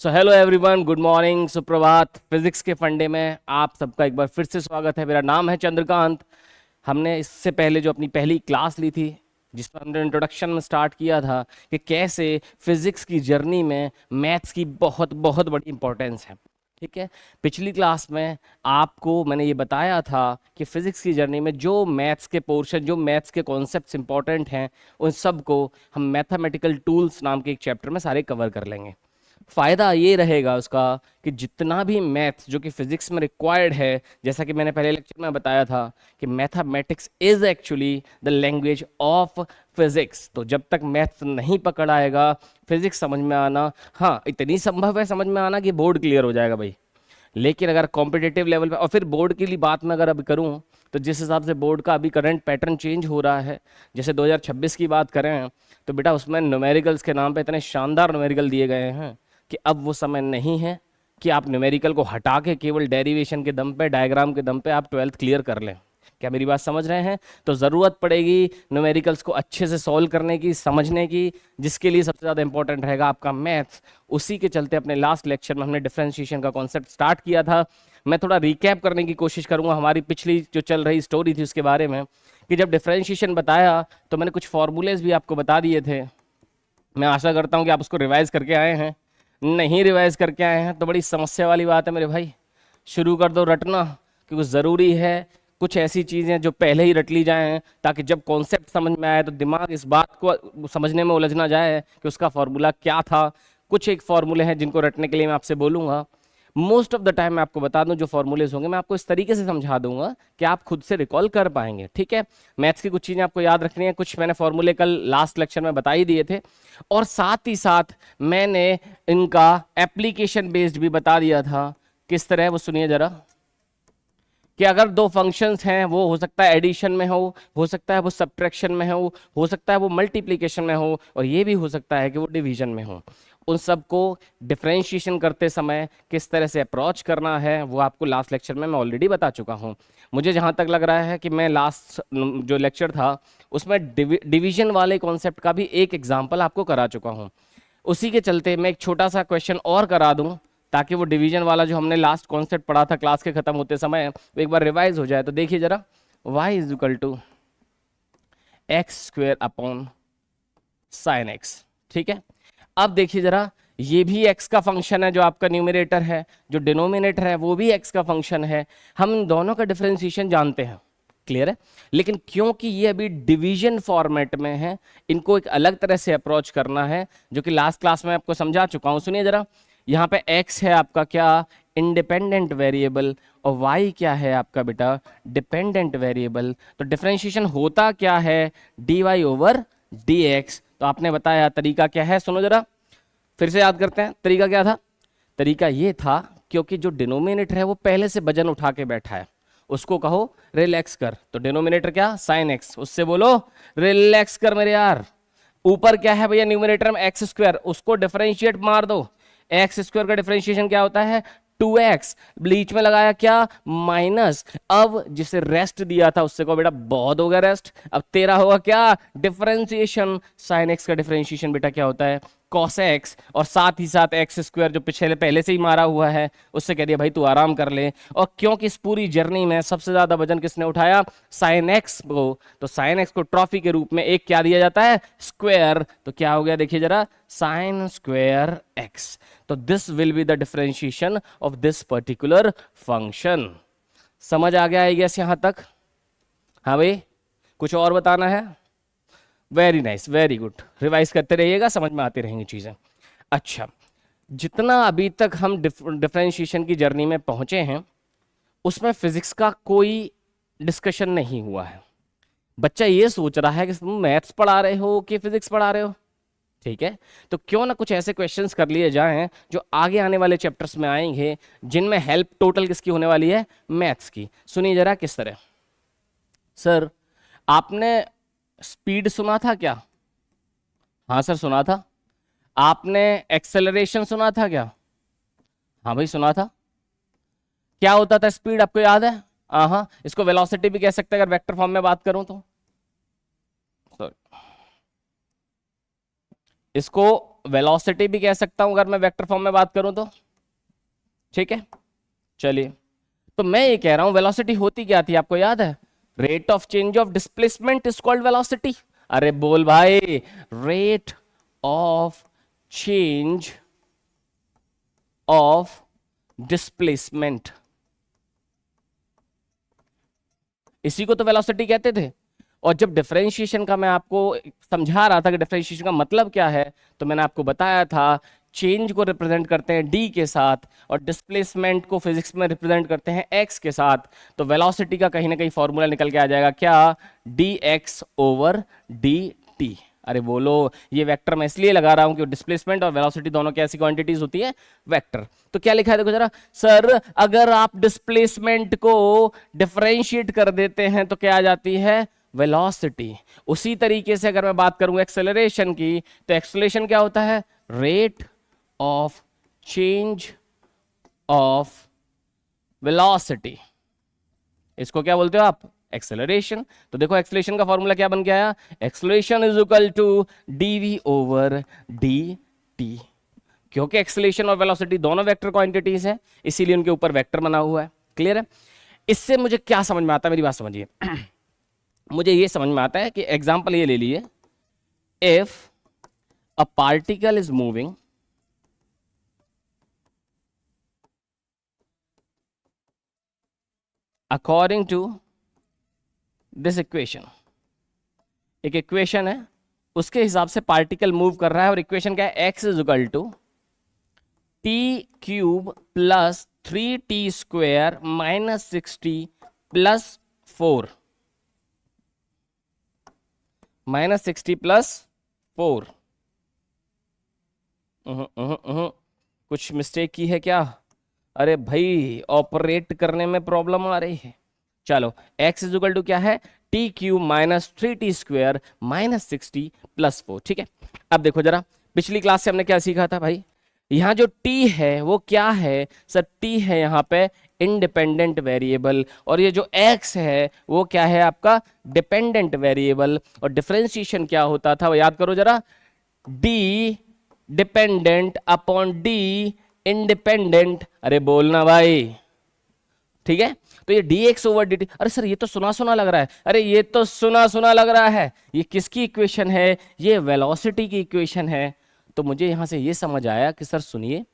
So hello everyone, good morning, सुप्रभात। Physics के फंडे में आप सबका एक बार फिर से स्वागत है। मेरा नाम है चंद्रकांत। हमने इससे पहले जो अपनी पहली क्लास ली थी, जिसमें हमने इंट्रोडक्शन में स्टार्ट किया था कि कैसे फिजिक्स की जर्नी में मैथ्स की बहुत बहुत बड़ी इंपॉर्टेंस है। ठीक है, पिछली क्लास में आपको मैंने ये बताया था कि फिजिक्स की जर्नी में जो मैथ्स के पोर्शन, जो मैथ्स के कॉन्सेप्ट्स इंपॉर्टेंट हैं, उन सब को हम मैथमेटिकल टूल्स नाम के एक चैप्टर में सारे कवर कर लेंगे। फायदा ये रहेगा उसका कि जितना भी मैथ्स जो कि फिजिक्स में रिक्वायर्ड है, जैसा कि मैंने पहले लेक्चर में बताया था कि mathematics is actually the language of physics. तो जब तक मैथ्स नहीं पकड़ आएगा, फिजिक्स समझ में आना, हाँ इतनी संभव है समझ में आना कि बोर्ड क्लियर हो जाएगा भाई। लेकिन अगर कॉम्पिटिटिव लेवल पे, और फिर बोर्ड की लिए बात मैं अगर अभी करूं, तो जिस हिसाब से बोर्ड का अभी करंट पैटर्न चेंज हो रहा है, जैसे 2026 की बात करें तो बेटा उसमें न्यूमेरिकल्स के नाम पे इतने शानदार न्यूमेरिकल दिए गए हैं कि अब वो समय नहीं है कि आप न्यूमेरिकल को हटा के केवल डेरिवेशन के दम पे, डायग्राम के दम पे आप 12th क्लियर कर लें। क्या मेरी बात समझ रहे हैं? तो ज़रूरत पड़ेगी न्यूमेरिकल्स को अच्छे से सॉल्व करने की, समझने की, जिसके लिए सबसे ज़्यादा इंपॉर्टेंट रहेगा आपका मैथ्स। उसी के चलते अपने लास्ट लेक्चर में हमने डिफरेंशिएशन का कॉन्सेप्ट स्टार्ट किया था। मैं थोड़ा रिकैप करने की कोशिश करूंगा हमारी पिछली जो चल रही स्टोरी थी उसके बारे में, कि जब डिफरेंशिएशन बताया तो मैंने कुछ फॉर्मूलेज भी आपको बता दिए थे। मैं आशा करता हूं कि आप उसको रिवाइज करके आए हैं। नहीं रिवाइज करके आए हैं तो बड़ी समस्या वाली बात है मेरे भाई। शुरू कर दो रटना, क्योंकि ज़रूरी है कुछ ऐसी चीज़ें जो पहले ही रट ली जाएं, ताकि जब कॉन्सेप्ट समझ में आए तो दिमाग इस बात को समझने में उलझ ना जाए कि उसका फॉर्मूला क्या था। कुछ एक फॉर्मूले हैं जिनको रटने के लिए मैं आपसे बोलूँगा। मोस्ट ऑफ द टाइम मैं आपको बता दूं, जो फॉर्मूलेज होंगे मैं आपको इस तरीके से समझा दूंगा कि आप खुद से रिकॉल कर पाएंगे। ठीक है, मैथ्स की कुछ चीज़ें आपको याद रखनी है, कुछ मैंने फॉर्मूले कल लास्ट लेक्चर में बता ही दिए थे, और साथ ही साथ मैंने इनका एप्लीकेशन बेस्ड भी बता दिया था। किस तरह, वो सुनिए जरा। कि अगर दो फंक्शंस हैं, वो हो सकता है एडिशन में हो सकता है वो सब्ट्रैक्शन में हो सकता है वो मल्टीप्लिकेशन में हो, और ये भी हो सकता है कि वो डिवीजन में हो। उन सबको डिफरेंशिएशन करते समय किस तरह से अप्रोच करना है वो आपको लास्ट लेक्चर में मैं ऑलरेडी बता चुका हूँ। मुझे जहाँ तक लग रहा है कि मैं लास्ट जो लेक्चर था उसमें डिवीजन वाले कॉन्सेप्ट का भी एक एग्जाम्पल आपको करा चुका हूँ। उसी के चलते मैं एक छोटा सा क्वेश्चन और करा दूं, ताकि वो डिवीजन वाला जो हमने लास्ट कॉन्सेप्ट पढ़ा था क्लास के खत्म होते समय, वो एक बार रिवाइज हो जाए। तो देखिए जरा, y is equal to x square upon sine x. ठीक है, अब देखिए जरा, ये भी x का फंक्शन है जो आपका न्यूमरेटर है, जो डिनोमिनेटर है वो भी x का फंक्शन है। हम इन दोनों का डिफरेंशिएशन जानते हैं, क्लियर है। लेकिन क्योंकि ये अभी डिवीजन फॉर्मेट में है, इनको एक अलग तरह से अप्रोच करना है, जो कि लास्ट क्लास में आपको समझा चुका हूं। सुनिए जरा, यहाँ पे x है आपका क्या, इंडिपेंडेंट वेरिएबल, और y क्या है आपका बेटा, डिपेंडेंट वेरिएबल। तो डिफरेंशिएशन होता क्या है, dy ओवर dx। तो आपने बताया तरीका क्या है, सुनो जरा फिर से याद करते हैं। तरीका क्या था? तरीका ये था, क्योंकि जो डिनोमिनेटर है वो पहले से वजन उठा के बैठा है, उसको कहो रिलैक्स कर। तो डिनोमिनेटर क्या, साइन एक्स, उससे बोलो रिलैक्स कर मेरे यार। ऊपर क्या है भैया, न्यूमरेटर में एक्स स्क्वायर, उसको डिफरेंशिएट मार दो। एक्स स्क्वायर का डिफरेंशिएशन क्या होता है, 2x, बीच में लगाया क्या, माइनस। अब जिसे रेस्ट दिया था उससे कहो बेटा बहुत हो गया रेस्ट, अब तेरा होगा क्या, डिफरेंशिएशन। साइन एक्स का डिफरेंशिएशन बेटा क्या होता है, cos x, और साथ ही साथ एक्स स्क्वायर जो पिछले पहले से ही मारा हुआ है उससे कह दिया भाई तू आराम कर ले। और क्योंकि इस पूरी जर्नी में सबसे ज्यादा वजन किसने उठाया, साइन एक्स को, तो साइन एक्स को ट्रॉफी के रूप में एक क्या दिया जाता है, स्क्वायर। तो क्या हो गया देखिए जरा, साइन स्क्वायर एक्स। तो this will be the differentiation of this particular function. समझ आ गया आई गेस यहां तक? हाँ भाई, कुछ और बताना है? Very nice, very good, revise करते रहिएगा, समझ में आती रहेंगी चीजें। अच्छा, जितना अभी तक हम डिफरेंशिएशन की जर्नी में पहुंचे हैं उसमें फिजिक्स का कोई डिस्कशन नहीं हुआ है। बच्चा ये सोच रहा है कि तुम मैथ्स पढ़ा रहे हो कि फिजिक्स पढ़ा रहे हो। ठीक है, तो क्यों ना कुछ ऐसे क्वेश्चंस कर लिए जाएं जो आगे आने वाले चैप्टर्स में आएंगे, जिनमें हेल्प टोटल किसकी होने वाली है, मैथ्स की। सुनिए जरा किस तरह। सर आपने स्पीड सुना था क्या? हाँ सर सुना था। आपने एक्सेलरेशन सुना था क्या? हाँ भाई सुना था। क्या होता था स्पीड, आपको याद है? हाँ, इसको वेलोसिटी भी कह सकते हैं अगर वेक्टर फॉर्म में बात करूं तो। इसको वेलोसिटी भी कह सकता हूं अगर मैं वेक्टर फॉर्म में बात करूं तो, ठीक है। चलिए, तो मैं ये कह रहा हूं वेलोसिटी होती क्या थी, आपको याद है? Rate of change of displacement is called velocity. अरे बोल भाई, rate of change of displacement, इसी को तो वेलोसिटी कहते थे। और जब डिफरेंशिएशन का मैं आपको समझा रहा था कि डिफरेंशिएशन का मतलब क्या है, तो मैंने आपको बताया था चेंज को रिप्रेजेंट करते हैं डी के साथ और डिस्प्लेसमेंट को फिजिक्स में रिप्रेजेंट करते हैं एक्स के साथ। तो वेलोसिटी का कहीं ना कहीं फॉर्मूला निकल के आ जाएगा क्या, D x over D T. अरे बोलो, ये वेक्टर मैं इसलिए लगा रहा हूं कि डिस्प्लेसमेंट और वेलोसिटी दोनों कैसी क्वांटिटीज होती है, वेक्टर। तो क्या लिखा है देखो जरा, सर अगर आप डिस्प्लेसमेंट को डिफरेंशिएट कर देते हैं तो क्या आ जाती है, वेलोसिटी। उसी तरीके से अगर मैं बात करूं एक्सेलरेशन की, तो एक्सेलरेशन क्या होता है, rate of change of velocity. इसको क्या बोलते हो आप, एक्सेलरेशन। तो देखो एक्सेलरेशन का फॉर्मूला क्या बन के आया, acceleration is equal to d v over D t. क्योंकि एक्सेलरेशन और वेलोसिटी दोनों वेक्टर क्वांटिटीज है, इसीलिए उनके ऊपर वेक्टर बना हुआ है। क्लियर है? इससे मुझे क्या समझ में आता है, मेरी बात समझिए। मुझे ये समझ में आता है कि एग्जांपल ये ले लीजिए, if a particle is moving according to this equation. एक इक्वेशन है, उसके हिसाब से पार्टिकल मूव कर रहा है, और इक्वेशन क्या है, x is equal to t cube plus 3t² minus 60 plus 4, minus 60 plus 4। कुछ मिस्टेक की है क्या? अरे भाई, ऑपरेट करने में प्रॉब्लम आ रही है। चलो, x इज इक्वल टू क्या है, T cube minus 3t² minus 60 plus 4। ठीक है, अब देखो जरा, पिछली क्लास से हमने क्या सीखा था भाई, यहाँ जो t है वो क्या है सर, t है यहाँ पे इंडिपेंडेंट वेरिएबल, और ये जो x है वो क्या है आपका डिपेंडेंट वेरिएबल। और डिफरेंशिएशन क्या होता था वो याद करो जरा, d dependent upon d independent. अरे बोलना भाई, ठीक है। तो ये dx ओवर dt, अरे सर ये तो सुना सुना लग रहा है, अरे ये तो सुना सुना लग रहा है, ये किसकी इक्वेशन है, ये वेलोसिटी की इक्वेशन है। तो मुझे यहां से ये समझ आया कि सर सुनिए,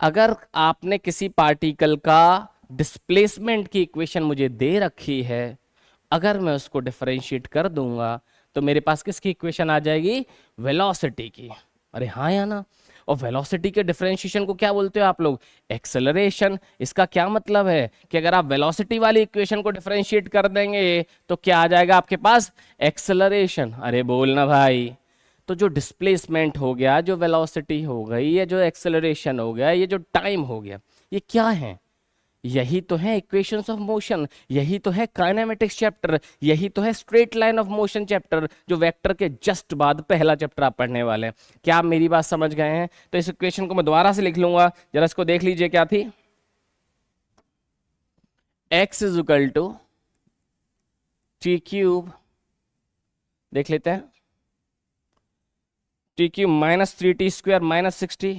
अगर आपने किसी पार्टिकल का डिस्प्लेसमेंट की इक्वेशन मुझे दे रखी है, अगर मैं उसको डिफरेंशिएट कर दूंगा तो मेरे पास किसकी इक्वेशन आ जाएगी, वेलोसिटी की। अरे हाँ या ना? और वेलोसिटी के डिफरेंशिएशन को क्या बोलते हो आप लोग, एक्सेलरेशन। इसका क्या मतलब है कि अगर आप वेलोसिटी वाली इक्वेशन को डिफरेंशिएट कर देंगे तो क्या आ जाएगा आपके पास, एक्सेलरेशन। अरे बोलना भाई, तो जो डिस्प्लेसमेंट हो गया, जो वेलोसिटी हो गई, ये जो एक्सेलरेशन हो गया, ये जो टाइम हो गया, ये क्या है, यही तो है इक्वेशंस ऑफ मोशन, यही तो है काइनेमेटिक्स चैप्टर, यही तो है straight line of motion chapter, जो वेक्टर के जस्ट बाद पहला चैप्टर आप पढ़ने वाले हैं। क्या आप मेरी बात समझ गए हैं? तो इस इक्वेशन को मैं दोबारा से लिख लूंगा, जरा इसको देख लीजिए, क्या थी, x is equal to t cube, देख लेते हैं, t cube minus 3t² minus 60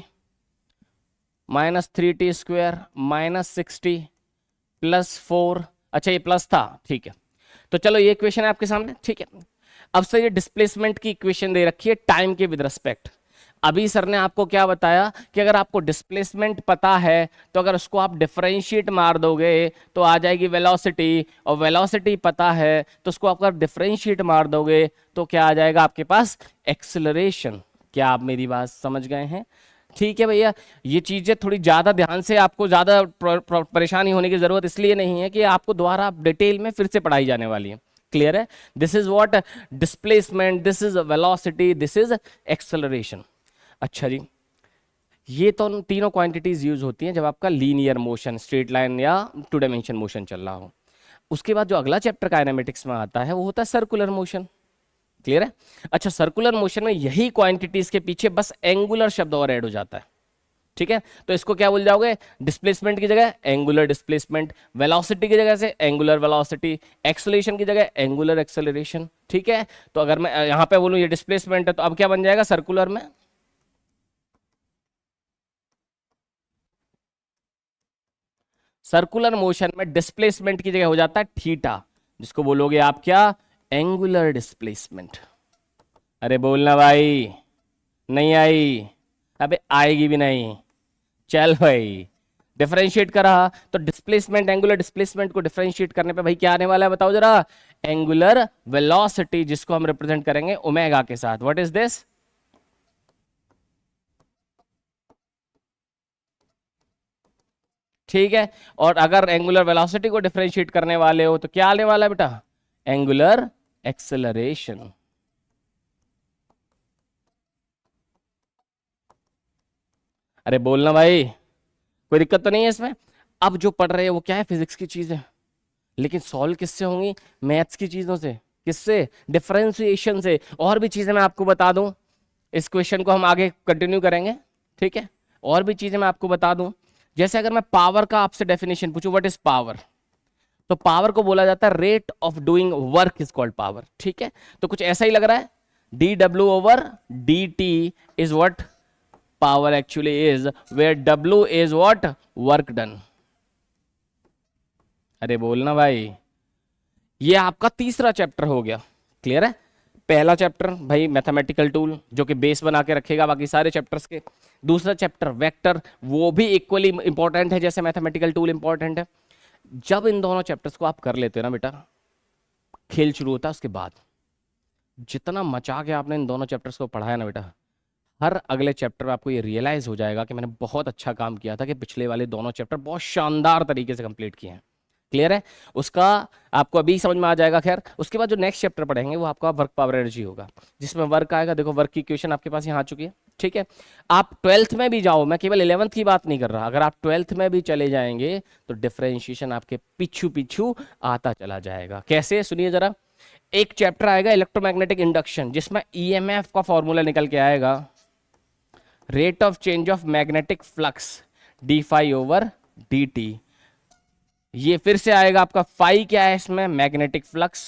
minus 3t² minus 60 plus 4। अच्छा ये प्लस था, ठीक है। तो चलो ये इक्वेशन है आपके सामने, ठीक है। अब सर ये डिस्प्लेसमेंट की इक्वेशन दे रखी है टाइम के विद रिस्पेक्ट। अभी सर ने आपको क्या बताया कि अगर आपको डिस्प्लेसमेंट पता है तो अगर उसको आप डिफरेंशिएट मार दोगे तो आ जाएगी वेलोसिटी, और वेलोसिटी पता है तो उसको आप अगर डिफरेंशिएट मार दोगे तो क्या आ जाएगा आपके पास, एक्सेलरेशन। क्या आप मेरी बात समझ गए हैं? ठीक है भैया, ये चीजें थोड़ी ज्यादा ध्यान से, आपको ज्यादा परेशानी होने की जरूरत इसलिए नहीं है कि आपको दोबारा डिटेल में फिर से पढ़ाई जाने वाली है। क्लियर है? This is what displacement, this is velocity, this is acceleration. अच्छा जी, ये तो तीनों क्वांटिटीज यूज होती हैं जब आपका लीनियर मोशन, स्ट्रेट लाइन या टू डायमेंशन मोशन चल रहा हो। उसके बाद जो अगला चैप्टर काइनेमेटिक्स में आता है वो होता है सर्कुलर मोशन। क्लियर है? अच्छा, सर्कुलर मोशन में यही क्वांटिटीज के पीछे बस एंगुलर शब्द और ऐड हो जाता है। ठीक है, तो इसको क्या बोल जाओगे, डिस्प्लेसमेंट की जगह एंगुलर डिस्प्लेसमेंट, वेलोसिटी की जगह से एंगुलर वेलोसिटी, एक्सेलरेशन की जगह एंगुलर एक्सेलरेशन। ठीक है, तो अगर मैं यहां पे बोलूं ये डिस्प्लेसमेंट है तो अब क्या बन जाएगा सर्कुलर में, सर्कुलर मोशन में डिस्प्लेसमेंट की जगह हो जाता है थीटा, जिसको बोलोगे आप क्या, एंगुलर डिस्प्लेसमेंट। अरे बोलना भाई, नहीं आई, अबे आएगी भी नहीं, चल भाई डिफरेंशिएट करा, तो डिस्प्लेसमेंट एंगुलर डिस्प्लेसमेंट को डिफरेंशिएट करने पे भाई क्या आने वाला है बताओ जरा, एंगुलर वेलोसिटी, जिसको हम रिप्रेजेंट करेंगे ओमेगा के साथ। व्हाट इज दिस, ठीक है, और अगर एंगुलर वेलोसिटी को डिफरेंशिएट करने वाले हो तो क्या आने वाला है बेटा, एंगुलर एक्सेलरेशन। अरे बोलना भाई, कोई दिक्कत तो नहीं है इसमें। अब जो पढ़ रहे हैं वो क्या है, फिजिक्स की चीज है, लेकिन सॉल्व किससे होंगी, मैथ्स की चीजों से, किससे, डिफरेंशिएशन से। और भी चीजें मैं आपको बता दूं, इस क्वेश्चन को हम आगे कंटिन्यू करेंगे, ठीक है, और भी चीजें मैं आपको बता दूं। जैसे अगर मैं पावर का आपसे डेफिनेशन पूछूं, व्हाट इज पावर, तो पावर को बोला जाता है rate of doing work is called power. ठीक है, तो कुछ ऐसा ही लग रहा है, D W over D T is what power actually is, where W is what work done. अरे बोलना भाई, ये आपका तीसरा चैप्टर हो गया, क्लियर है। पहला चैप्टर भाई मैथमेटिकल टूल, जो कि बेस बना के रखेगा बाकी सारे चैप्टर्स के। दूसरा चैप्टर वेक्टर, वो भी इक्वली इंपॉर्टेंट है जैसे मैथमेटिकल टूल इंपॉर्टेंट है। जब इन दोनों चैप्टर्स को आप कर लेते हो ना बेटा, खेल शुरू होता है उसके बाद। जितना मचा के आपने इन दोनों चैप्टर्स को पढ़ाया ना बेटा, हर अगले चैप्टर में आपको ये रियलाइज हो जाएगा कि मैंने बहुत अच्छा काम किया था, कि पिछले वाले दोनों चैप्टर बहुत शानदार तरीके से कंप्लीट किए हैं। क्लियर है, उसका आपको अभी समझ में आ जाएगा। खैर, उसके बाद जो नेक्स्ट चैप्टर पढ़ेंगे वो आपका वर्क पावर एनर्जी होगा, जिसमें वर्क आएगा। देखो वर्क की इक्वेशन आपके पास यहाँ आ चुकी है, ठीक है। आप ट्वेल्थ में भी जाओ, मैं केवल 11th की बात नहीं कर रहा, अगर आप ट्वेल्थ में भी चले जाएंगे तो डिफरेंशिएशन आपके पीछू पीछू आता चला जाएगा। कैसे, सुनिए जरा। एक चैप्टर आएगा इलेक्ट्रोमैग्नेटिक इंडक्शन, जिसमें ईएमएफ का फॉर्मूला निकल के आएगा, rate of change of magnetic flux d phi over D t. ये फिर से आएगा आपका, फाई क्या है इसमें, मैग्नेटिक फ्लक्स।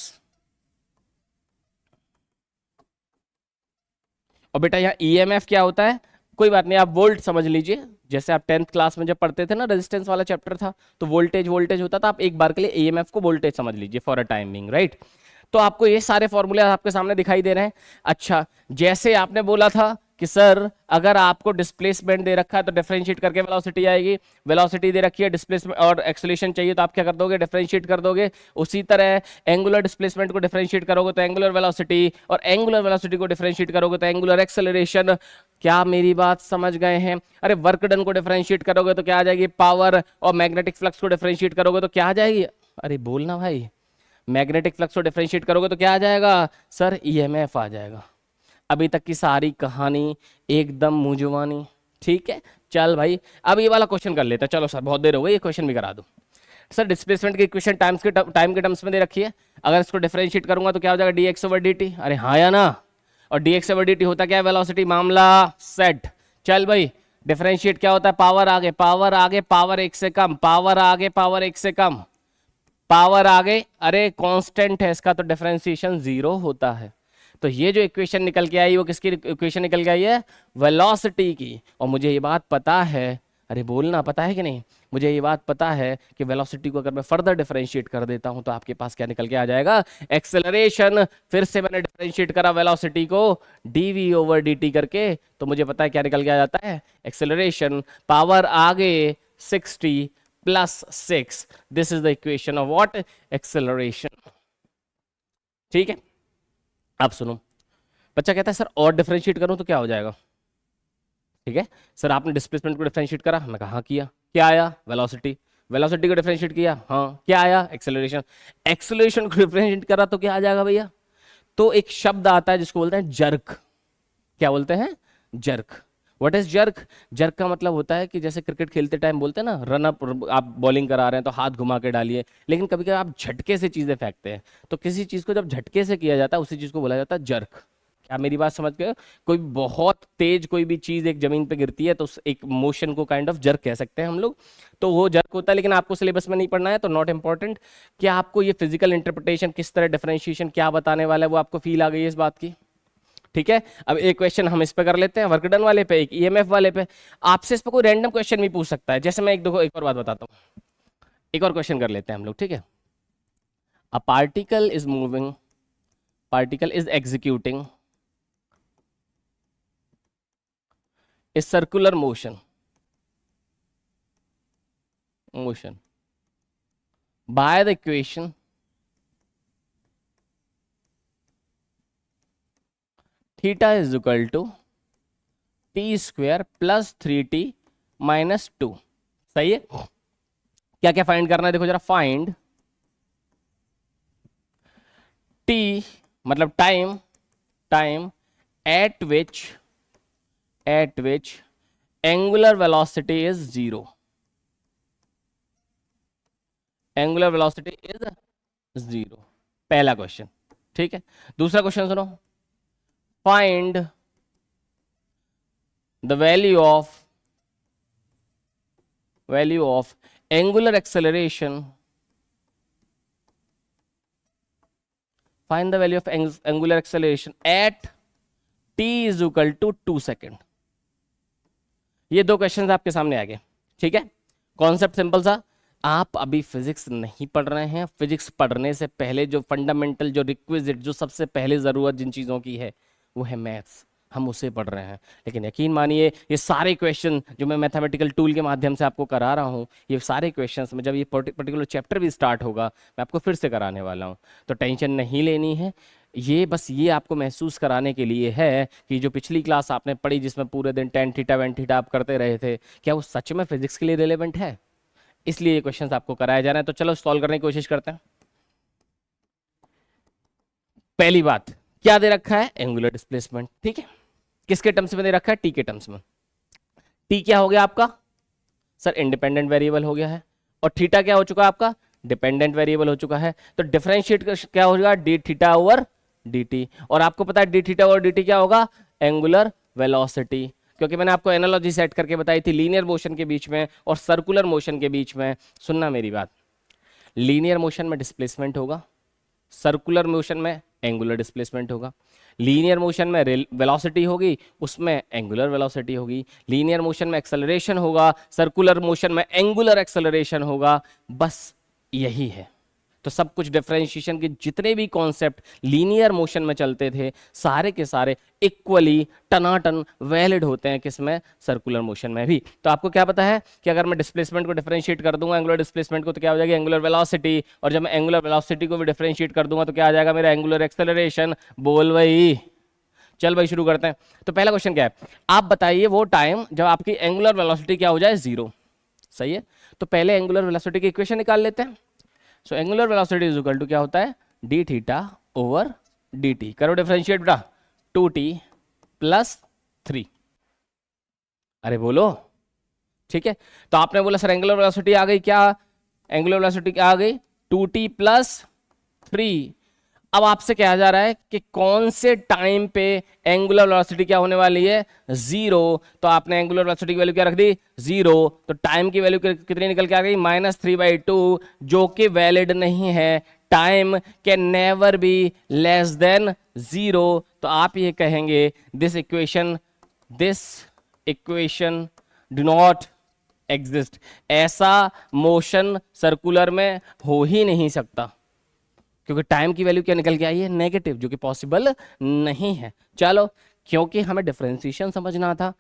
और बेटा यहाँ ईएमएफ क्या होता है, कोई बात नहीं, आप वोल्ट समझ लीजिए। जैसे आप 10th क्लास में जब पढ़ते थे ना, रेजिस्टेंस वाला चैप्टर था, तो वोल्टेज वोल्टेज होता था। आप एक बार के लिए ईएमएफ को वोल्टेज समझ लीजिए फॉर अ टाइमिंग, राइट। तो आपको ये सारे फॉर्मूले आपके सामने दिखाई दे रहे हैं। अच्छा, जैसे आपने बोला था कि सर अगर आपको डिस्प्लेसमेंट दे रखा है तो डिफरेंशिएट करके वेलोसिटी आएगी, वेलोसिटी दे रखी है, डिस्प्लेसमेंट और एक्सेलरेशन चाहिए तो आप क्या कर दोगे, डिफरेंशिएट कर दोगे। उसी तरह एंगुलर डिस्प्लेसमेंट को डिफरेंशिएट करोगे तो एंगुलर वेलोसिटी, और एंगुलर वेलोसिटी को डिफरेंशिएट करोगे तो एंगुलर एक्सेलरेशन। क्या मेरी बात समझ गए हैं? अरे वर्क डन को डिफरेंशिएट करोगे तो क्या आ जाएगी, पावर, और मैग्नेटिक फ्लक्स को डिफरेंशिएट करोगे तो क्या आ जाएगी, अरे बोलना भाई, मैग्नेटिक फ्लक्स को डिफरेंशिएट करोगे तो क्या आ जाएगा सर, ईएमएफ आ जाएगा। अभी तक की सारी कहानी एकदम मुंजवानी, ठीक है। चल भाई, अब ये वाला क्वेश्चन कर लेते हैं। चलो सर बहुत देर हो गई, ये क्वेश्चन भी करा दो। सर डिस्प्लेसमेंट की इक्वेशन टाइम के टर्म्स में दे रखी है, अगर इसको डिफरेंशिएट करूंगा तो क्या हो जाएगा, dx ओवर dt। अरे हाँ या ना, और dx ओवर dt होता क्या है, वेलोसिटी। मामला सेट। चल भाई, डिफरेंशिएट क्या होता है, पावर आगे पावर आगे पावर एक से कम, पावर आगे पावर एक से कम, पावर आगे, अरे कांस्टेंट है इसका तो डिफरेंशिएशन 0 होता है। तो ये जो इक्वेशन निकल के आई वो किसकी इक्वेशन निकल के आई है, वेलोसिटी की। और मुझे ये बात पता है, अरे बोलना, पता है कि नहीं, मुझे ये बात पता है कि वेलोसिटी को अगर मैं फर्दर डिफरेंशिएट कर देता हूं तो आपके पास क्या निकल के आ जाएगा, एक्सेलरेशन। फिर से मैंने डिफरेंशिएट करा वेलोसिटी को dv ओवर dt करके, तो मुझे पता है क्या निकल के आ जाता है, एक्सेलरेशन। पावर आगे 60 plus 6, this is the equation of what, acceleration. ठीक है, अब सुनो, बच्चा कहता है सर और डिफरेंशिएट करूं तो क्या हो जाएगा। ठीक है सर, आपने डिस्प्लेसमेंट को डिफरेंशिएट करा, मैं कहा हाँ किया, क्या आया, वेलोसिटी। वेलोसिटी को डिफरेंशिएट किया, हाँ क्या आया, एक्सेलरेशन। एक्सेलरेशन को डिफरेंशिएट करा तो क्या आ जाएगा भैया, तो एक शब्द आता है जिसको बोलते हैं जर्क। क्या बोलते हैं, jerk. What is jerk, jerk का मतलब होता है कि जैसे क्रिकेट खेलते टाइम बोलते हैं ना, रन अप, आप बॉलिंग करा रहे हैं तो हाथ घुमा के डालिए, लेकिन कभी कभी आप झटके से चीजें फेंकते हैं, तो किसी चीज को जब झटके से किया जाता है उसी चीज को बोला जाता है जर्क। क्या मेरी बात समझ गए? कोई बहुत तेज कोई भी चीज एक जमीन पे गिरती है तो उस एक मोशन को काइंड ऑफ जर्क कह सकते हैं हम लोग। तो वो जर्क होता है, लेकिन आपको सिलेबस में नहीं पढ़ना है तो नॉट इंपॉर्टेंट। क्या आपको ये फिजिकल इंटरप्रिटेशन किस तरह डिफरेंशिएशन क्या बताने वाला है वो आपको फील आ गई है इस बात की? ठीक है, अब एक क्वेश्चन हम इस पे कर लेते हैं, वर्क डन वाले पे, एक ईएमएफ वाले पे। आपसे इस पे कोई रैंडम क्वेश्चन भी पूछ सकता है। जैसे मैं एक और बात बताता हूँ, एक और क्वेश्चन कर लेते हैं हम लोग, ठीक है। अ particle is moving, particle is executing a circular motion by the equation theta is equal to t square plus 3t minus 2। सही है? क्या क्या फाइंड करना है देखो जरा, फाइंड t मतलब time at which angular velocity is zero, angular velocity is zero. पहला क्वेश्चन, ठीक है। दूसरा क्वेश्चन सुनो, find the value of angular acceleration, find the value of angular acceleration at t is equal to 2 second. ये दो question आपके सामने आ गए, ठीक है। कॉन्सेप्ट सिंपल सा, आप अभी फिजिक्स नहीं पढ़ रहे हैं। फिजिक्स पढ़ने से पहले जो फंडामेंटल, जो रिक्विजिट, जो सबसे पहले जरूरत जिन चीजों की है वो है मैथ्स, हम उसे पढ़ रहे हैं। लेकिन यकीन मानिए ये सारे क्वेश्चन जो मैं मैथमेटिकल टूल के माध्यम से आपको करा रहा हूँ, ये सारे क्वेश्चंस में जब ये पर्टिकुलर चैप्टर भी स्टार्ट होगा मैं आपको फिर से कराने वाला हूँ, तो टेंशन नहीं लेनी है। ये बस ये आपको महसूस कराने के लिए है कि जो पिछली क्लास आपने पढ़ी जिसमें पूरे दिन टेन थीटा वेन थीटा आप करते रहे थे, क्या वो सच में फिजिक्स के लिए रिलेवेंट है? इसलिए ये क्वेश्चंस आपको कराया जा रहा है। तो चलो सॉल्व करने की कोशिश करते हैं। पहली बात, क्या दे रखा है? एंगुलर डिस्प्लेसमेंट, ठीक है। किसके टर्म्स में दे रखा है? टी के टर्म्स में। टी क्या हो गया आपका? सर इंडिपेंडेंट वेरिएबल हो गया है। और थीटा क्या हो चुका है आपका? डिपेंडेंट वेरिएबल हो चुका है। तो डिफरेंशिएट क्या होगा? D theta over D T. और आपको पता है d theta over D T क्या होगा? Angular velocity. क्योंकि मैंने आपको एनालॉजी सेट करके बताई थी लीनियर मोशन के बीच में और सर्कुलर मोशन के बीच में। सुनना मेरी बात, लीनियर मोशन में डिस्प्लेसमेंट होगा, सर्कुलर मोशन में एंगुलर डिस्प्लेसमेंट होगा। लीनियर मोशन में वेलोसिटी होगी, उसमें एंगुलर वेलोसिटी होगी। लीनियर मोशन में एक्सेलरेशन होगा, सर्कुलर मोशन में एंगुलर एक्सेलरेशन होगा। बस यही है। तो सब कुछ डिफरेंशिएशन के जितने भी कॉन्सेप्ट लीनियर मोशन में चलते थे सारे के सारे इक्वली टनाटन वैलिड होते हैं किसमें? सर्कुलर मोशन में भी। तो आपको क्या पता है कि अगर मैं डिस्प्लेसमेंट को डिफरेंशिएट कर दूंगा एंगुलर डिस्प्लेसमेंट को, तो क्या हो जाएगी? Angular velocity. और जब मैं एंगुलर वेलोसिटी को भी डिफरेंशिएट कर दूंगा तो क्या आ जाएगा? मेरा एंगुलर एक्सेलरेशन। बोल भाई, चल भाई शुरू करते हैं। तो पहला क्वेश्चन क्या है? आप बताइए वो टाइम जब आपकी एंगुलर वेलोसिटी क्या हो जाए? जीरो। सही है, तो पहले एंगुलर वेलोसिटी की इक्वेशन निकाल लेते हैं। So angular velocity is equal to क्या होता है? D theta over D t. करो डिफरेंशिएट बेटा, 2t प्लस 3। अरे बोलो, ठीक है। तो आपने बोला सर एंगुलर वेलोसिटी आ गई, क्या एंगुलर वेलोसिटी क्या आ गई? 2t plus 3। अब आपसे कहा जा रहा है कि कौन से टाइम पे एंगुलर वेलोसिटी क्या होने वाली है? जीरो। तो आपने एंगुलर वेलोसिटी की वैल्यू क्या रख दी? जीरो। तो टाइम की वैल्यू कितनी निकल के आ गई? -3/2, जो कि वैलिड नहीं है। Time can never be less than zero. तो आप ये कहेंगे this equation do not exist. ऐसा मोशन सर्कुलर में हो ही नहीं सकता, क्योंकि टाइम की वैल्यू क्या निकल के आई है? नेगेटिव, जो कि पॉसिबल नहीं है। चलो, क्योंकि हमें डिफरेंशिएशन समझना था,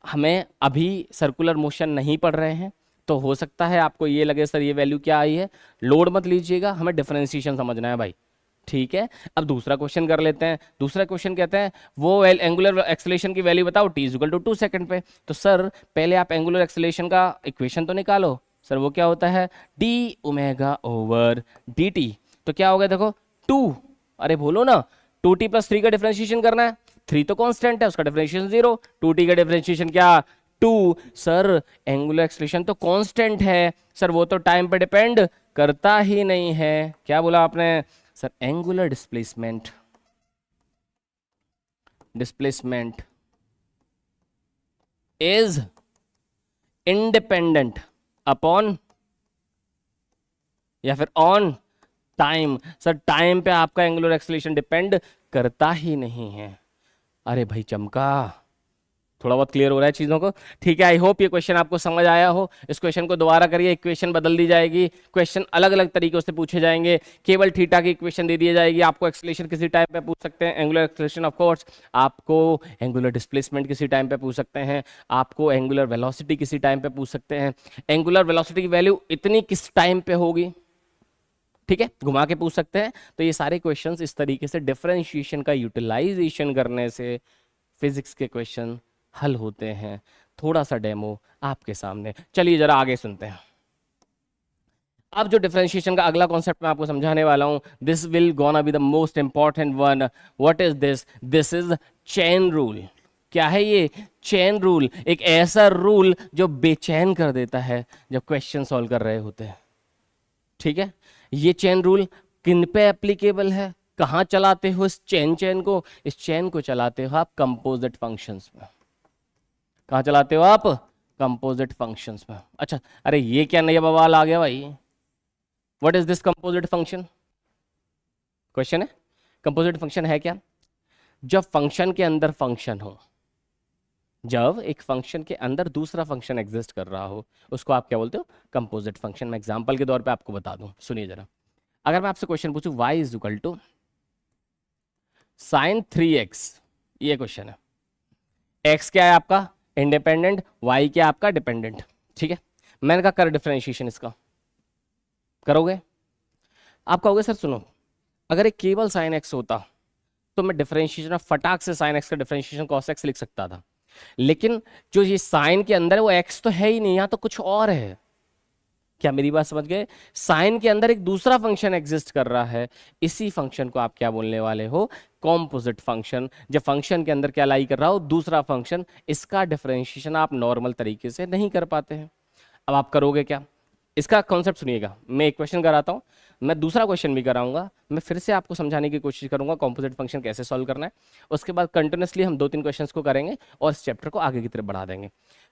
हमें अभी सर्कुलर मोशन नहीं पढ़ रहे हैं, तो हो सकता है आपको ये लगे सर ये वैल्यू क्या आई है। लोड मत लीजिएगा, हमें डिफरेंशिएशन समझना है भाई, ठीक है। अब दूसरा क्वेश्चन कर लेते हैं। दूसरा क्वेश्चन कहते हैं वो एंगुलर एक्सेलरेशन की वैल्यू बताओ t is equal to 2 second पे। तो सर पहले आप एंगुलर एक्सेलरेशन का इक्वेशन तो निकालो। सर वो क्या होता है? D omega over D T. तो क्या हो गया देखो, 2, अरे बोलो ना, 2t प्लस 3 का डिफरेंशिएशन करना है। 3 तो कांस्टेंट है, उसका डिफरेंशिएशन 0। 2t का डिफरेंशिएशन क्या? 2। सर एंगुलर एक्सेलरेशन तो कांस्टेंट है। सर वो तो टाइम पे डिपेंड करता ही नहीं है। क्या बोला आपने? Sir angular displacement displacement is independent upon या फिर ऑन टाइम। सर टाइम पे आपका एंगुलर एक्सेलरेशन डिपेंड करता ही नहीं है। अरे भाई चमका, थोड़ा बहुत क्लियर हो रहा है चीजों को? ठीक है, आई होप ये क्वेश्चन आपको समझ आया हो। इस क्वेश्चन को दोबारा करिए, इक्वेशन बदल दी जाएगी, क्वेश्चन अलग अलग तरीकों से पूछे जाएंगे। केवल थीटा की इक्वेशन दे दी जाएगी, आपको एक्सेलरेशन किसी टाइम पे पूछ सकते हैं, एंगुलर एक्सेलरेशन ऑफ कोर्स, आपको एंगुलर डिस्प्लेसमेंट किसी टाइम पे पूछ सकते हैं, आपको एंगुलर वेलोसिटी किसी टाइम पे पूछ सकते हैं। एंगुलर वेलोसिटी की वैल्यू इतनी किस टाइम पे होगी, ठीक है, घुमा के पूछ सकते हैं। तो ये सारे क्वेश्चंस इस तरीके से डिफरेंशिएशन का यूटिलाइजेशन करने से फिजिक्स के क्वेश्चन हल होते हैं। थोड़ा सा डेमो आपके सामने, चलिए जरा आगे सुनते हैं। अब जो डिफरेंशिएशन का अगला कॉन्सेप्ट मैं आपको समझाने वाला हूं, this will gonna be the most important one. What is this? This is chain rule. क्या है ये? चेन रूल, एक ऐसा रूल जो बेचैन कर देता है जब क्वेश्चन सॉल्व कर रहे होते हैं। ठीक है, ये चेन रूल किन पे एप्लीकेबल है, कहां चलाते हो इस चेन को? इस चेन को चलाते हो आप कंपोजिट फंक्शंस में। कहां चलाते हो आप? कंपोजिट फंक्शंस में। अच्छा, अरे ये क्या नया बवाल आ गया भाई? What is this composite function? Question है, कंपोजिट फंक्शन है क्या? जब फंक्शन के अंदर फंक्शन हो, जब एक फंक्शन के अंदर दूसरा फंक्शन एग्जिस्ट कर रहा हो, उसको आप क्या बोलते हो? Composite function. मैं एग्जांपल के तौर पे आपको बता दूं, सुनिए जरा। अगर मैं आपसे क्वेश्चन पूछूं y is equal to sine 3x, ये क्वेश्चन है। x क्या है आपका? इंडिपेंडेंट, y क्या है आपका? डिपेंडेंट। ठीक है, मैंने कहा कर डिफरेंशिएशन इसका। करोगे? आप कहोगे सर सुनो, अगर एक केवल साइन x होता तो मैं डिफरेंशिएशन फटाक से साइन x का डिफरेंशिएशन cos x लिख सकता था, लेकिन जो ये साइन के अंदर है वो x तो है ही नहीं, यहां तो कुछ और है। क्या मेरी बात समझ गए? साइन के अंदर एक दूसरा फंक्शन एग्जिस्ट कर रहा है, इसी फंक्शन को आप क्या बोलने वाले हो? Composite function. जब फंक्शन के अंदर क्या लाई कर रहा हो? दूसरा फंक्शन, इसका डिफरेंशिएशन आप नॉर्मल तरीके से नहीं कर पाते हैं। अब आप करोगे क्या? इसका कॉन्सेप्ट सुनिएगा, मैं एक क्वेश्चन कराता हूं, मैं दूसरा क्वेश्चन भी कराऊंगा, मैं फिर से आपको समझाने की कोशिश करूंगा कॉम्पोजिट फंक्शन कैसे सॉल्व करना है। उसके बाद कंटिन्यूसली हम 2-3 क्वेश्चंस को करेंगे और इस चैप्टर को आगे की तरफ बढ़ा देंगे।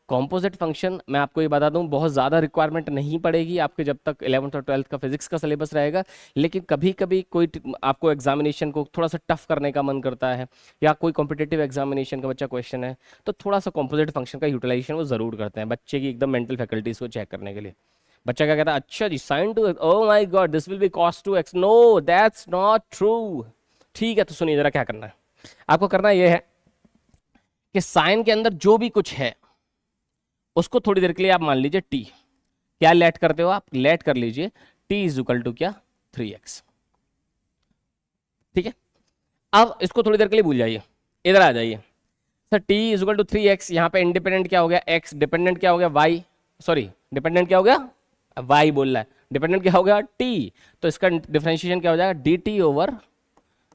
कॉम्पोजिट फंक्शन, मैं आपको ये बता दूं, बहुत ज़्यादा रिक्वायरमेंट नहीं पड़ेगी आपके जब तक 11th और 12th का फिजिक्स का सिलेबस रहेगा, लेकिन कभी कभी कोई आपको एग्जामिनेशन को थोड़ा सा टफ करने का मन करता है, या कोई कॉम्पिटेटिव एग्जामिनेशन का बच्चा क्वेश्चन है, तो थोड़ा सा कॉम्पोजिट फंक्शन का यूटिलाइजेशन वो ज़रूर करते हैं बच्चे की एकदम मेंटल फैकल्टीज को चेक करने के लिए। बच्चा क्या कहता है? अच्छा जी sine two, oh my god this will be cos 2x, no that's not true. ठीक है, तो सुनिए जरा क्या करना है। आपको करना यह है कि साइन के अंदर जो भी कुछ है उसको थोड़ी देर के लिए आप मान लीजिए t। क्या लेट करते हो आप? लेट कर लीजिए t इज इक्वल टू क्या? 3x। ठीक है, अब इसको थोड़ी देर के लिए भूल जाइए, इधर आ जाइए। Sir t is equal to 3x, यहां पे इंडिपेंडेंट क्या हो गया? x, डिपेंडेंट क्या हो गया? y, सॉरी डिपेंडेंट क्या हो गया? y बोल रहा है, डिपेंडेंट क्या हो गया? t। तो इसका डिफरेंशिएशन क्या हो जाएगा? dt ओवर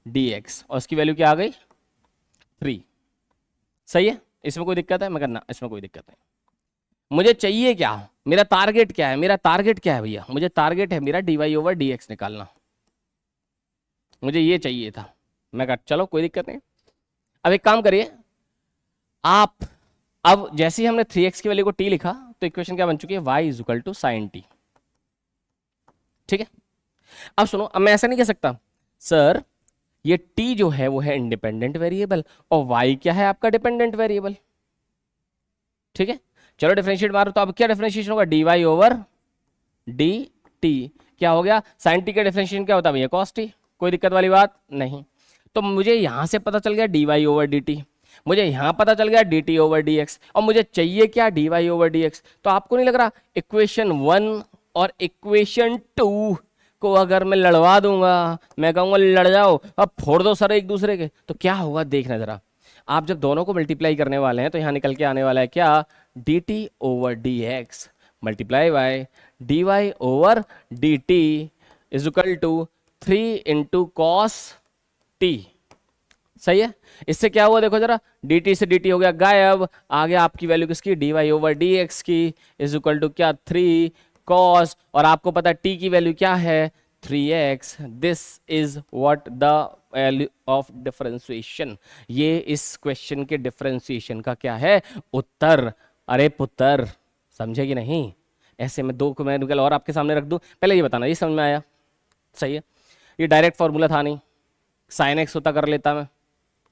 dx, और इसकी वैल्यू क्या आ गई? 3। सही है, इसमें कोई दिक्कत है? मैं करना, इसमें कोई दिक्कत नहीं। मुझे चाहिए क्या? मेरा टारगेट क्या है? मेरा टारगेट क्या है भैया? मुझे टारगेट है मेरा dy ओवर dx निकालना, मुझे ये चाहिए था। मैं कहा चलो कोई दिक्कत नहीं। अब एक काम करिए आप, अब जैसे ही हमने 3x की वैल्यू को t लिखा तो इक्वेशन क्या बन चुकी है? y is equal to sine t। ठीक है, अब सुनो, अब मैं ऐसा नहीं कह सकता सर ये t जो है वो है इंडिपेंडेंट वेरिएबल और y क्या है आपका? Dependent variable. ठीक है, चलो डिफरेंशिएट मारो, तो अब क्या डिफरेंशिएशन होगा? dy over dt। क्या हो गया? साइन t का डिफरेंशिएशन क्या होता है भैया? cos t। कोई दिक्कत वाली बात नहीं। तो मुझे यहां से पता चल गया dy ओवर dt, मुझे यहां पता चल गया dt ओवर dx, और मुझे चाहिए क्या? dy over dx। तो आपको नहीं लग रहा इक्वेशन 1 और इक्वेशन 2 को अगर मैं लड़वा दूंगा, मैं कहूंगा लड़ जाओ, अब फोड़ दो सर एक दूसरे के, तो क्या होगा देखना जरा। आप जब दोनों को मल्टीप्लाई करने वाले हैं तो यहां निकल के आने वाला है क्या? dt over dx multiply by dy over dt is equal to 3 into cos t। सही है, इससे क्या हुआ देखो जरा, dt से dt हो गया गायब, आ गया आपकी वैल्यू किसकी? dy ओवर dx की इज इक्वल टू क्या? 3 cos, और आपको पता है t की वैल्यू क्या है? 3x। This is what the value of differentiation. ये इस क्वेश्चन के डिफरेंशिएशन का क्या है, उत्तर। अरे पुत्र, समझे कि नहीं? ऐसे में दो को मैं निकल और आपके सामने रख दूं, पहले ये बताना, ये समझ में आया? सही है। ये डायरेक्ट फॉर्मूला था नहीं, साइन एक्स होता कर लेता मैं,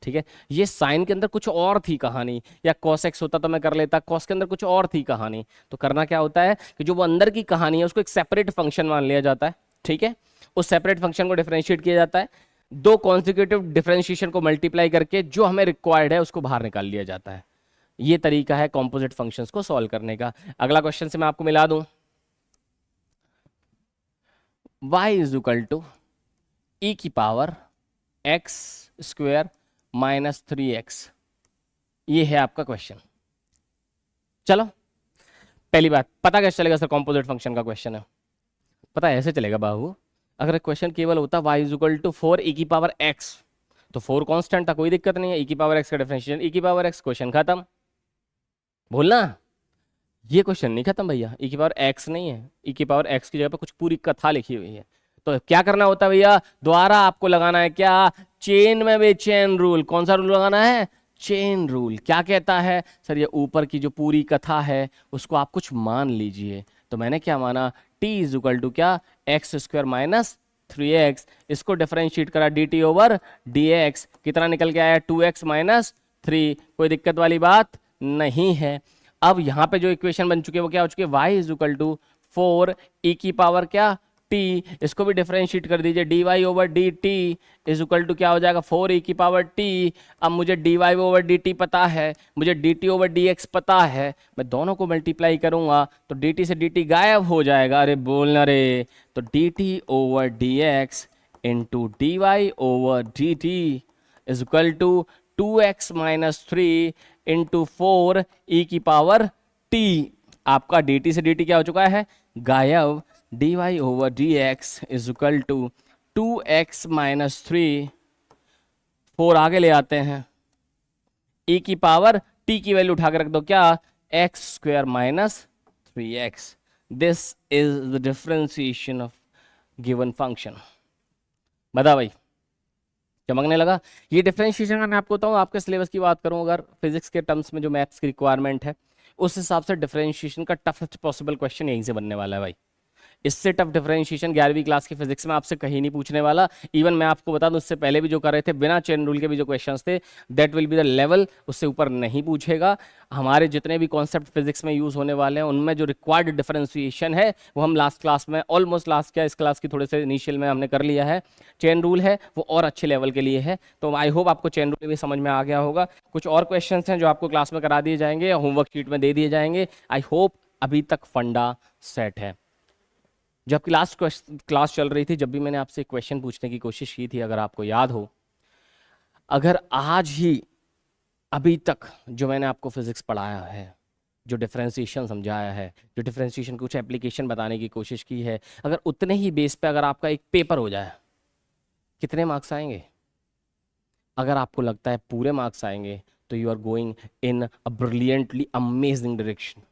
ठीक है। ये साइन के अंदर कुछ और थी कहानी, या कॉस एक्स होता तो मैं कर लेता, कॉस के अंदर कुछ और थी कहानी। तो करना क्या होता है कि जो वो अंदर की कहानी है उसको एक सेपरेट फंक्शन मान लिया जाता है, ठीक है। उस सेपरेट फंक्शन को डिफरेंशिएट किया जाता है, दो कॉन्सिक्यूटिव डिफरेंशिएशन को मल्टीप्लाई करके जो हमें रिक्वायर्ड है उसको बाहर निकाल लिया जाता है। ये तरीका है कॉम्पोजिट फंक्शंस को सॉल्व करने का। अगला क्वेश्चन से मैं आपको मिला दूं, y इज इक्वल टू ई की power x square minus 3x। ये है आपका क्वेश्चन। चलो, पहली बात, पता कैसे चलेगा सर कॉम्पोजिट फंक्शन का क्वेश्चन है? पता ऐसे चलेगा बाबू, अगर क्वेश्चन केवल होता y इज इक्वल टू 4 ई की पावर x, तो 4 कांस्टेंट था, कोई दिक्कत नहीं है, ई की पावर x का डिफरेंशिएशन ई की पावर x, क्वेश्चन खत्म। भूलना, ये क्वेश्चन नहीं खत्म भैया, ई की पावर x नहीं है, ई की पावर x की जगह पे कुछ पूरी कथा लिखी हुई है। तो क्या करना होता है भैया, दोबारा आपको लगाना है क्या, चेन में भी चेन रूल। कौन सा रूल लगाना है, चेन रूल। क्या कहता है सर, ये ऊपर की जो पूरी कथा है उसको आप कुछ मान लीजिए। तो मैंने क्या माना, t इज इक्वल टू क्या, एक्स स्क्वायर माइनस 3x, इसको डिफरेंशिएट करा dt ओवर dx, कितना निकल के आया, 2x माइनस 3। कोई दिक्कत वाली बात नहीं है। अब यहां पे जो इक्वेशन बन चुके हैं वो क्या हो चुके हैं, y is equal to 4 e की पावर क्या, t, इसको भी डिफरेंशिएट कर दीजिए, dy over dt is equal to क्या हो जाएगा, 4 e की पावर t। अब मुझे dy ओवर dt पता है, मुझे dt ओवर dx पता है, मैं दोनों को मल्टीप्लाई करूंगा तो dt से dt गायब हो जाएगा। अरे बोलना रे, तो dt over dx into dy over dt is equal to 2x minus 3 into 4 e की पावर t। आपका dt से dt क्या हो चुका है, गायब। dy over dx is equal to 2x minus 3, 4 आगे ले आते हैं, e की पावर t की वैल्यू उठा के रख दो, क्या, x square minus 3x। This is the differentiation of given function. बता भाई, चमकने लगा? ये डिफरेंशिएशन का मैं आपको बताऊं, आपके सिलेबस की बात करूं, अगर फिजिक्स के टर्म्स में जो मैथ्स की रिक्वायरमेंट है उस हिसाब से डिफरेंशिएशन का टफेस्ट पॉसिबल क्वेश्चन यहीं से बनने वाला है भाई। इससे टफ डिफरेंशिएशन 11वीं क्लास की फिजिक्स में आपसे कहीं नहीं पूछने वाला। इवन मैं आपको बता दूं, उससे पहले भी जो कर रहे थे बिना चेन रूल के भी जो क्वेश्चंस थे, that will be the level, उससे ऊपर नहीं पूछेगा। हमारे जितने भी कॉन्सेप्ट फिजिक्स में यूज होने वाले हैं उनमें जो रिक्वायर्ड डिफरेंशिएशन है वो हम लास्ट क्लास में, ऑलमोस्ट लास्ट क्या, इस क्लास की थोड़े से इनिशियल में हमने कर लिया है। चेन रूल है वो और अच्छे लेवल के लिए है, तो आई होप आपको चेन रूल भी समझ में आ गया होगा। कुछ और क्वेश्चन हैं जो आपको क्लास में करा दिए जाएंगे या होमवर्क शीट में दे दिए जाएंगे। आई होप अभी तक फंडा सेट है। जब आपकी लास्ट क्लास चल रही थी, जब भी मैंने आपसे क्वेश्चन पूछने की कोशिश की थी, अगर आपको याद हो, अगर आज ही अभी तक जो मैंने आपको फिजिक्स पढ़ाया है, जो डिफरेंशिएशन समझाया है, जो डिफरेंशिएशन कुछ एप्लीकेशन बताने की कोशिश की है, अगर उतने ही बेस पे अगर आपका एक पेपर हो जाए, कितने मार्क्स आएंगे? अगर आपको लगता है पूरे मार्क्स आएंगे तो you are going in a brilliantly amazing direction,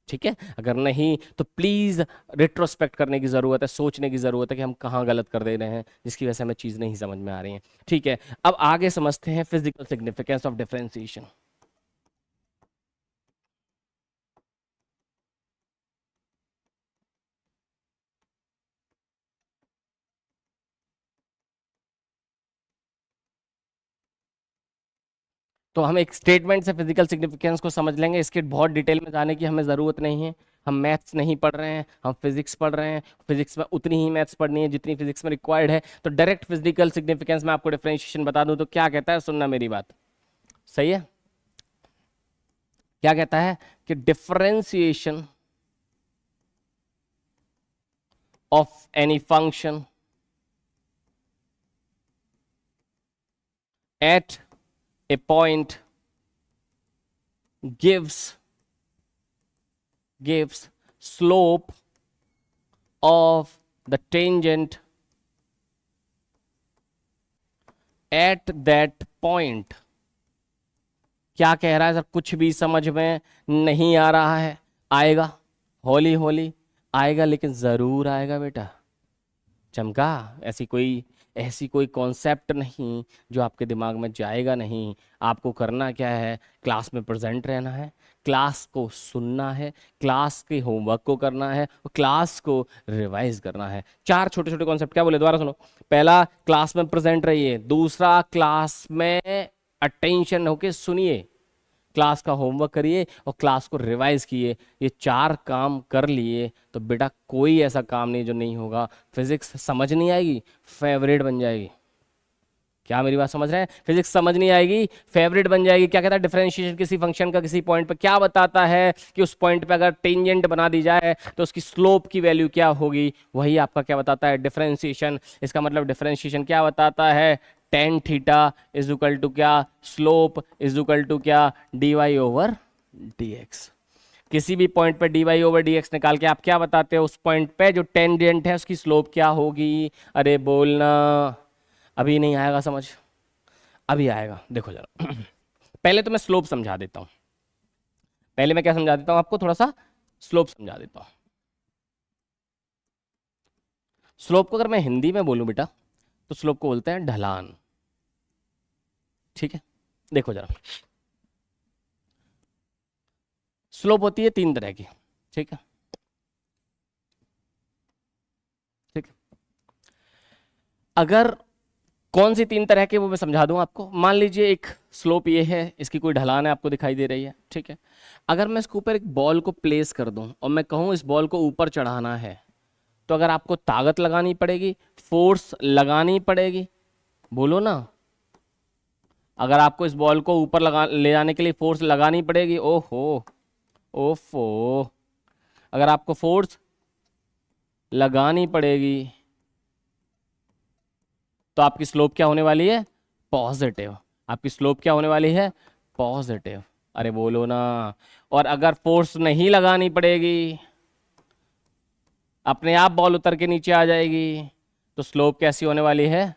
ठीक है। अगर नहीं तो प्लीज रिट्रोस्पेक्ट करने की जरूरत है, सोचने की जरूरत है कि हम कहाँ गलत कर दे रहे हैं जिसकी वजह से हमें चीज नहीं समझ में आ रही है, ठीक है। अब आगे समझते हैं फिजिकल सिग्निफिकेंस ऑफ डिफरेंशिएशन। तो हम एक स्टेटमेंट से फिजिकल सिग्निफिकेंस को समझ लेंगे, इसके बहुत डिटेल में जाने की हमें ज़रूरत नहीं है। हम मैथ्स नहीं पढ़ रहे हैं, हम फिजिक्स पढ़ रहे हैं। फिजिक्स में उतनी ही मैथ्स पढ़नी है जितनी फिजिक्स में रिक्वायर्ड है। तो डायरेक्ट फिजिकल सिग्निफिकेंस में आपको डिफरेंशिएशन बता दूं तो क्या कहता है, सुनना मेरी बात, सही है। क्या कहता है कि differentiation of any function at a point gives slope of the tangent at that point। क्या कह रहा है सर, कुछ भी समझ में नहीं आ रहा है? आएगा, हौली हौली आएगा, लेकिन जरूर आएगा बेटा। चमका, ऐसी कोई ऐसी कोई कॉन्सेप्ट नहीं जो आपके दिमाग में जाएगा नहीं। आपको करना क्या है, क्लास में प्रेजेंट रहना है, क्लास को सुनना है, क्लास के होमवर्क को करना है और क्लास को रिवाइज करना है। चार छोटे छोटे कॉन्सेप्ट, क्या बोले दोबारा सुनो। पहला, क्लास में प्रेजेंट रहिए। दूसरा, क्लास में अटेंशन होके सुनिए, क्लास का होमवर्क करिए और क्लास को रिवाइज किए। ये चार काम कर लिए तो बेटा कोई ऐसा काम नहीं जो नहीं होगा। फिजिक्स समझ नहीं आएगी, फेवरेट बन जाएगी। क्या मेरी बात समझ रहे हैं? फिजिक्स समझ नहीं आएगी, फेवरेट बन जाएगी। क्या कहता है डिफरेंशिएशन किसी फंक्शन का किसी पॉइंट पे, क्या बताता है कि उस पॉइंट पे अगर टेंजेंट बना दी जाए तो उसकी स्लोप की वैल्यू क्या होगी, वही आपका क्या बताता है, डिफरेंशिएशन। इसका मतलब डिफरेंशिएशन क्या बताता है, tan theta is equal to क्या, स्लोप इज इक्वल टू क्या, d y over d x. किसी भी पॉइंट पे d y over d x निकाल के आप क्या बताते हो, उस पॉइंट पे जो टेंजेंट है उसकी स्लोप क्या होगी। अरे बोलना, अभी नहीं आएगा समझ, अभी आएगा, देखो जरा। पहले तो मैं स्लोप समझा देता हूं। पहले मैं क्या समझा देता हूं आपको, थोड़ा सा स्लोप समझा देता हूं। स्लोप को अगर मैं हिंदी में बोलूं बेटा, तो स्लोप को बोलते हैं ढलान। ठीक है, देखो जरा, स्लोप होती है तीन तरह की। ठीक है, ठीक है। अगर कौन सी तीन तरह के, वो मैं समझा दूं आपको। मान लीजिए एक स्लोप ये है, इसकी कोई ढलान है आपको दिखाई दे रही है, ठीक है। अगर मैं इसके ऊपर एक बॉल को प्लेस कर दूं और मैं कहूं इस बॉल को ऊपर चढ़ाना है, तो अगर आपको ताकत लगानी पड़ेगी, फोर्स लगानी पड़ेगी, बोलो ना। अगर आपको इस बॉल को ऊपर ले जाने के लिए फोर्स लगानी पड़ेगी, ओहो ओफो, अगर आपको फोर्स लगानी पड़ेगी तो आपकी स्लोप क्या होने वाली है, पॉजिटिव। आपकी स्लोप क्या होने वाली है, पॉजिटिव। अरे बोलो ना। और अगर फोर्स नहीं लगानी पड़ेगी, अपने आप बॉल उतर के नीचे आ जाएगी, तो स्लोप कैसी होने वाली है,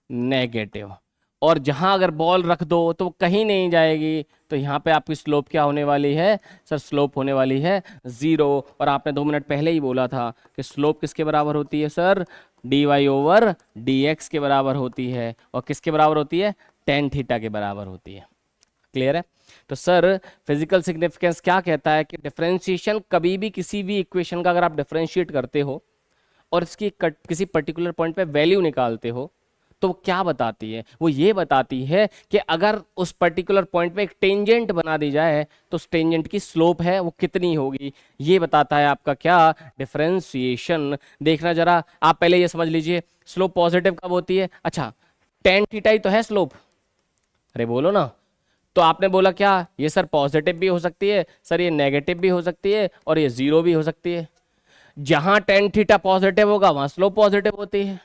नेगेटिव। और जहां अगर बॉल रख दो तो वो कहीं नहीं जाएगी, तो यहाँ पे आपकी स्लोप क्या होने वाली है, सर स्लोप होने वाली है जीरो। और आपने 2 मिनट पहले ही बोला था कि स्लोप किसके बराबर होती है sir, d y over d x के बराबर होती है। और किसके बराबर होती है, टेन थीटा के बराबर होती है। क्लियर है? तो सर फिजिकल सिग्निफिकेंस क्या कहता है कि डिफरेंशिएशन, कभी भी किसी भी इक्वेशन का अगर आप डिफरेंशिएट करते हो और इसकी किसी पर्टिकुलर पॉइंट पे वैल्यू निकालते हो, तो क्या बताती है, वो ये बताती है कि अगर उस पर्टिकुलर पॉइंट पे एक टेंजेंट बना दी जाए तो उस टेंजेंट की स्लोप है वो कितनी होगी। ये बताता है आपका क्या, डिफरेंशिएशन। देखना जरा, आप पहले ये समझ लीजिए स्लोप पॉजिटिव कब होती है। अच्छा, टेन थीटा ही तो है स्लोप, अरे बोलो ना। तो आपने बोला क्या, ये सर पॉजिटिव भी हो सकती है, सर ये नेगेटिव भी हो सकती है, और ये जीरो भी हो सकती है। जहां टेन थीटा पॉजिटिव होगा वहां स्लोप पॉजिटिव होती है,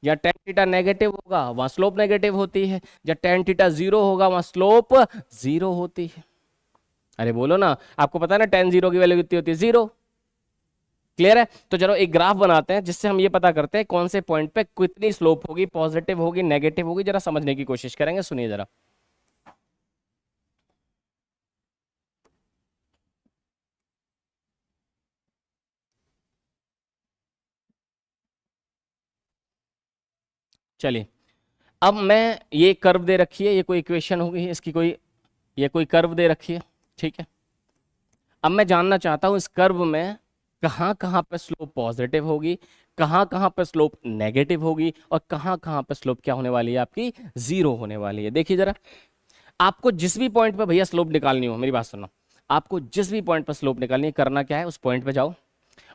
जहां टेन थीटा नेगेटिव होगा वहां स्लोप नेगेटिव होती है, जहां टेन थीटा जीरो होगा वहां स्लोप जीरो होती है। अरे बोलो ना, आपको पता है ना टेन जीरो की वैल्यू कितनी होती है, जीरो। क्लियर है? तो चलो एक ग्राफ बनाते हैं जिससे हम ये पता करते हैं कौन से पॉइंट पे कितनी स्लोप होगी, पॉजिटिव होगी, नेगेटिव होगी। जरा समझने की कोशिश करेंगे, सुनिए जरा। चलिए, अब मैं ये कर्व दे रखी है, ये कोई इक्वेशन होगी इसकी, कोई ये कोई कर्व दे रखी है, ठीक है। अब मैं जानना चाहता हूं इस कर्व में कहां कहां पे स्लोप पॉजिटिव होगी, कहां कहां पे स्लोप नेगेटिव होगी, और कहां कहां पे स्लोप क्या होने वाली है, आपकी जीरो होने वाली है। देखिए जरा, आपको जिस भी पॉइंट पे भैया स्लोप निकालनी हो, मेरी बात सुनो, आपको जिस भी पॉइंट पर स्लोप निकालनी है, करना क्या है, उस पॉइंट पे जाओ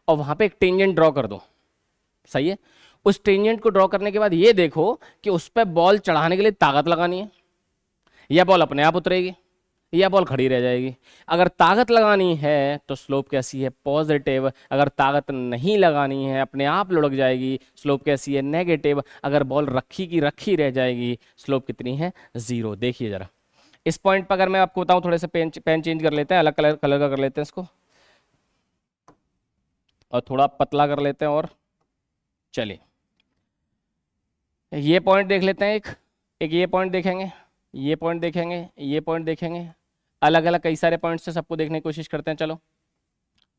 और वहां पे एक टेंजेंट ड्रॉ कर दो। सही है? उस टेंजेंट को ड्रॉ करने के बाद ये देखो कि उस पर बॉल चढ़ाने के लिए ताकत लगानी है, या बॉल अपने आप उतरेगी, या बॉल खड़ी रह जाएगी। अगर ताकत लगानी है तो स्लोप कैसी है, पॉजिटिव। अगर ताकत नहीं लगानी है, अपने आप लुढ़क जाएगी, स्लोप कैसी है, नेगेटिव। अगर बॉल रखी की रखी रह जाएगी, स्लोप कितनी है, जीरो। देखिए जरा, इस पॉइंट पर अगर मैं आपको बताऊं, थोड़े से पेन चेंज कर लेते हैं, अलग कलर कलर का कर लेते हैं इसको, और थोड़ा पतला कर लेते हैं। और चलिए ये पॉइंट देख लेते हैं, एक एक ये पॉइंट देखेंगे, ये पॉइंट देखेंगे, ये पॉइंट देखेंगे, अलग अलग कई सारे पॉइंट से सबको देखने की कोशिश करते हैं। चलो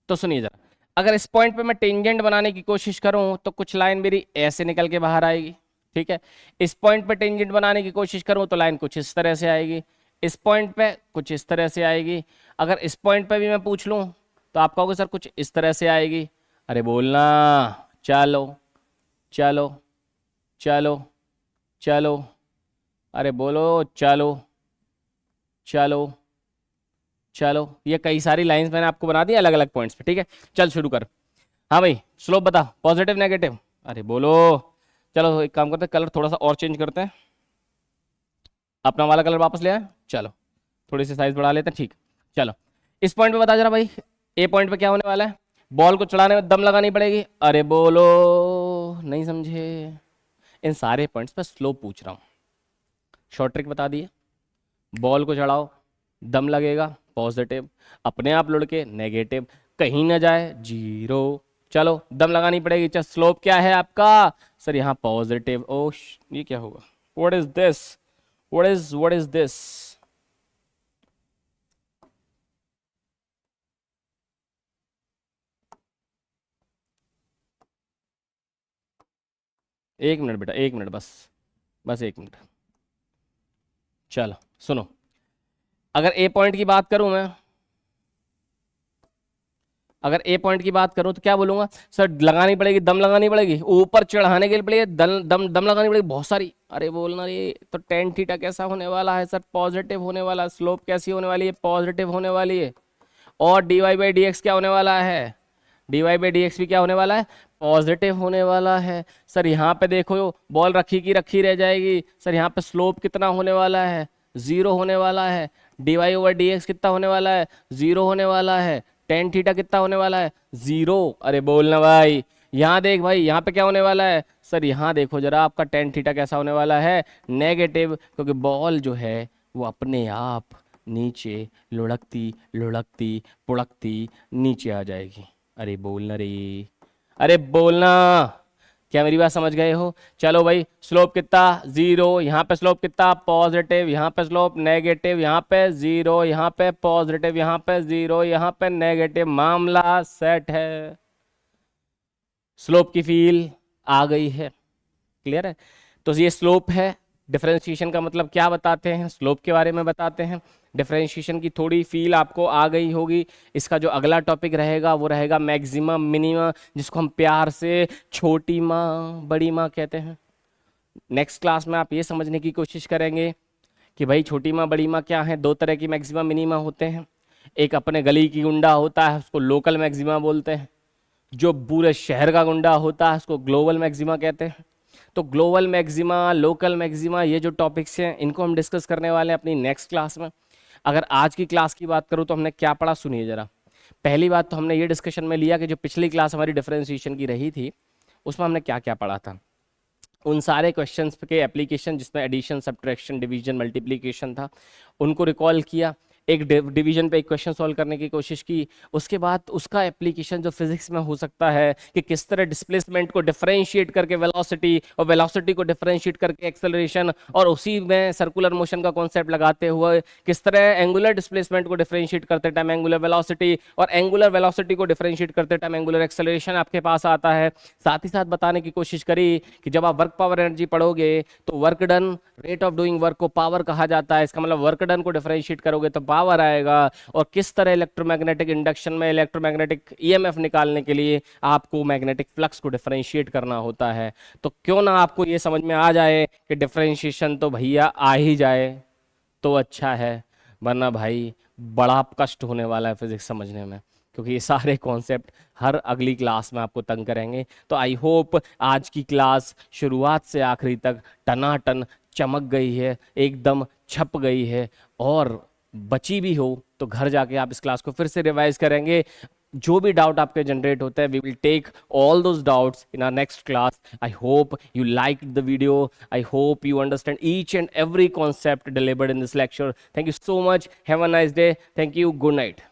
तो सुनिए जरा, अगर इस पॉइंट पे मैं टेंजेंट बनाने की कोशिश करूं तो कुछ लाइन मेरी ऐसे निकल के बाहर आएगी, ठीक है। इस पॉइंट पे टेंजेंट बनाने की कोशिश करूं तो लाइन कुछ इस तरह से आएगी, इस पॉइंट पे कुछ इस तरह से आएगी। अगर इस पॉइंट पे भी मैं पूछ लूं तो आप कहोगे सर कुछ इस तरह से आएगी। अरे बोलना, चलो चलो चलो चलो, अरे बोलो, चलो चलो चलो। ये कई सारी लाइंस मैंने आपको बना दी अलग अलग पॉइंट्स पे, ठीक है। चल शुरू कर। हाँ भाई, स्लोप बता, पॉजिटिव नेगेटिव, अरे बोलो। चलो एक काम करते हैं, कलर थोड़ा सा और चेंज करते हैं, अपना वाला कलर वापस ले आए। चलो थोड़ी सी साइज बढ़ा लेते हैं, ठीक। चलो इस पॉइंट पे बता जरा भाई, ए पॉइंट पे क्या होने वाला है। बॉल को चढ़ाने में दम लगानी पड़ेगी, अरे बोलो, नहीं समझे। इन सारे पॉइंट्स पे स्लोप पूछ रहा हूँ। शॉर्ट ट्रिक बता दिए, बॉल को चढ़ाओ, दम लगेगा पॉजिटिव, अपने आप लुढ़के नेगेटिव, कहीं ना जाए जीरो। चलो दम लगानी पड़ेगी। चल स्लोप क्या है आपका, सर यहाँ पॉजिटिव। ओ ये क्या होगा, what is this, what is this. एक मिनट बेटा, एक मिनट, बस बस एक मिनट। चलो सुनो, अगर ए पॉइंट की बात करूं मैं, अगर ए पॉइंट की बात करूं तो क्या बोलूंगा, सर लगानी पड़ेगी, दम लगानी पड़ेगी, ऊपर चढ़ाने के लिए दम लगानी पड़ेगी बहुत सारी। अरे बोलना, ये तो टेन थीटा कैसा होने वाला है सर, पॉजिटिव होने वाला है। स्लोप कैसी होने वाली है, पॉजिटिव होने वाली है। और d y by d x क्या होने वाला है, d y by d x भी क्या होने वाला है, पॉजिटिव होने वाला है। सर यहाँ पे देखो बॉल रखी की रखी रह जाएगी। सर यहाँ पे स्लोप कितना होने वाला है, जीरो होने वाला है। D y over d x कितना होने वाला है, जीरो होने वाला है। टेन थीटा कितना होने वाला है, जीरो। अरे बोलना भाई, यहाँ देख भाई, यहाँ पे क्या होने वाला है, सर यहाँ देखो जरा, आपका टेन थीटा कैसा होने वाला है, नेगेटिव, क्योंकि बॉल जो है वो अपने आप नीचे लुढ़कती लुढ़कती पुढ़कती नीचे आ जाएगी। अरे बोलना रे, अरे बोलना, क्या मेरी बात समझ गए हो। चलो भाई, स्लोप कितना, जीरो, यहाँ पे स्लोप कितना पॉजिटिव, यहाँ पे स्लोप नेगेटिव, यहाँ पे जीरो, यहाँ पे पॉजिटिव, यहाँ पे जीरो, यहाँ पे नेगेटिव, मामला सेट है। स्लोप की फील आ गई है, क्लियर है। तो ये स्लोप है। डिफरेंशिएशन का मतलब क्या बताते हैं, स्लोप के बारे में बताते हैं। डिफरेंशिएशन की थोड़ी फील आपको आ गई होगी। इसका जो अगला टॉपिक रहेगा वो रहेगा मैक्सिमम मिनिमम, जिसको हम प्यार से छोटी माँ बड़ी माँ कहते हैं। नेक्स्ट क्लास में आप ये समझने की कोशिश करेंगे कि भाई छोटी माँ बड़ी माँ क्या है। दो तरह की मैक्सिमम मिनिमा होते हैं। एक अपने गली की गुंडा होता है, उसको लोकल मैक्सिमा बोलते हैं। जो पूरे शहर का गुंडा होता है उसको ग्लोबल मैक्सिमा कहते हैं। तो ग्लोबल मैक्सिमा, लोकल मैक्सिमा, ये जो टॉपिक्स हैं इनको हम डिस्कस करने वाले हैं अपनी नेक्स्ट क्लास में। अगर आज की क्लास की बात करूं तो हमने क्या पढ़ा, सुनिए जरा। पहली बात तो हमने ये डिस्कशन में लिया कि जो पिछली क्लास हमारी डिफरेंशिएशन की रही थी उसमें हमने क्या क्या पढ़ा था। उन सारे क्वेश्चंस के एप्लीकेशन जिसमें एडिशन, सब्ट्रैक्शन, डिवीजन, मल्टीप्लिकेशन था, उनको रिकॉल किया। एक डिवीजन पे एक क्वेश्चन सॉल्व करने की कोशिश की। उसके बाद उसका एप्लीकेशन जो फिजिक्स में हो सकता है कि किस तरह डिस्प्लेसमेंट को डिफरेंशिएट करके वेलोसिटी, और वेलोसिटी को डिफरेंशिएट करके एक्सेलरेशन, और उसी में सर्कुलर मोशन का कॉन्सेप्ट लगाते हुए किस तरह एंगुलर डिस्प्लेसमेंट को डिफरेंशिएट करते टाइम एंगुलर वेलोसिटी, और एंगुलर वेलोसिटी को डिफरेंशिएट करते टाइम एंगुलर एक्सेलरेशन आपके पास आता है। साथ ही साथ बताने की कोशिश करी कि जब आप वर्क पावर एनर्जी पढ़ोगे तो work done, rate of doing work को पावर कहा जाता है। इसका मतलब वर्क डन को डिफरेंशिएट करोगे तो पावर आएगा। और किस तरह इलेक्ट्रोमैग्नेटिक इंडक्शन में इलेक्ट्रोमैग्नेटिक ईएमएफ निकालने के लिए आपको मैग्नेटिक फ्लक्स को डिफरेंशिएट करना होता है। तो क्यों ना आपको ये समझ में आ जाए कि डिफरेंशिएशन तो भैया आ ही जाए तो अच्छा है, वरना भाई बड़ा कष्ट होने वाला है फिजिक्स समझने में, क्योंकि ये सारे कॉन्सेप्ट हर अगली क्लास में आपको तंग करेंगे। तो आई होप आज की क्लास शुरुआत से आखिरी तक टनाटन चमक गई है, एकदम छप गई है। और बची भी हो तो घर जाके आप इस क्लास को फिर से रिवाइज करेंगे। जो भी डाउट आपके जनरेट होते हैं, we will take all those doubts in our next class. I hope you like the video, I hope you understand each and every concept delivered in this lecture. Thank you so much. Have a nice day. Thank you. Good night.